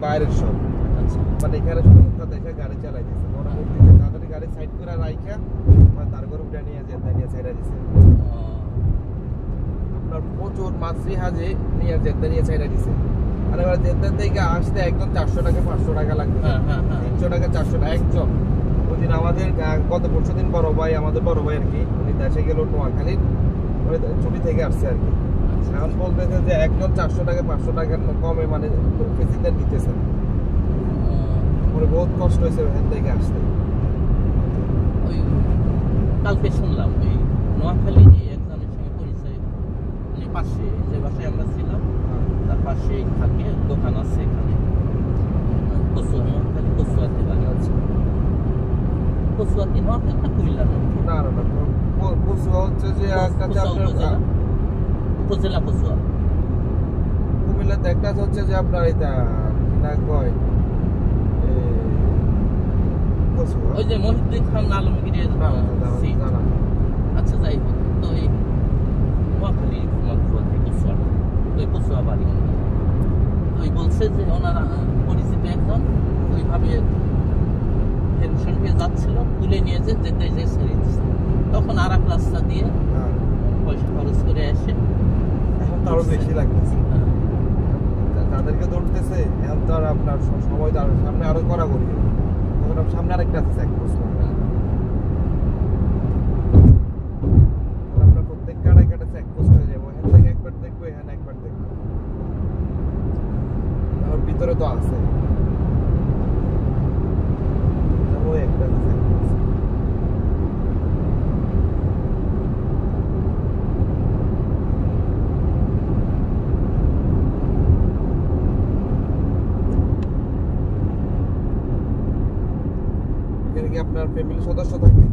বাইরের সব। আচ্ছা মানে এখানে শুধু মুখটা দেখে গাড়ি চালাইতেছে, পরবর্তীতে তাদের গাড়ি সাইড করে রাইখা তার ঘরে উঠে নিয়ে নিয়ে সাইডা দিছে। আপনার প্রচুর মাছরি হাজে নিয়ে জেদ্দা নিয়ে সাইডা দিছে। আর এবার জেদ্দার থেকে আসতে একদম 400 টাকা 500 টাকা লাগবে, 300 টাকা 400 টাকা একজন। ওই দিন আমাদের গত পরশু দিন বড় ভাই, আমাদের বড় ভাই আর কি, উনি দেশে গেল নোয়াখালীর, ছুটি থেকে আসছে আর কি। এখন বলতেছে যে একজন 400 টাকা 500 টাকা কমে মানে প্যাসেঞ্জার নিতেছে। বহুত কষ্ট হয়েছে ওখান থেকে আসতে। ওই কালকে শুনলাম ওই নোয়াখালী যে একজনের সঙ্গে পরিচয়, মানে পাশে যে বাসায় আমরা ছিলাম তার পাশেই থাকে, দোকান আছে এখানে কচুয়া, নোয়াখালী কচুয়াতে বাড়ি আছে। কচুয়া কি নোয়াখালী না কুমিল্লা? না না না, কচুয়া হচ্ছে যে উপজেলা কচুয়া। কুমিল্লাতে একটা হচ্ছে যে আপনার এটা না কয় ওই যে মহিউদ্দিন খান আলমগীরের সিট। আচ্ছা যাই হোক, তো এই নোয়াখালী কচুয়া, ওই কচুয়া বাড়ি। ওই বলছে যে ওনারা পরিচিত একজন ওইভাবে পেনশন হয়ে যাচ্ছিল, তুলে নিয়ে যেতে যে ছেড়ে দিচ্ছে, তখন আর এক রাস্তা দিয়ে পয়সা খরচ করে এসে এখন তো আরো বেশি লাগতেছে, তাদেরকে ধরতেছে। এখন তো আর আপনার সময় তো সামনে আরো করা করি, তখন সামনে আরেকটা আছে চেকপোস্ট। আপনার প্রত্যেক কাটায় কাটা চেকপোস্ট হয়ে যাবো, এখান থেকে একবার দেখবো, এখানে একবার দেখবো, আমার ভিতরে তো আছে একটা চেকপোস্ট। এখানে কি আপনার ফ্যামিলি সদস্য থাকে?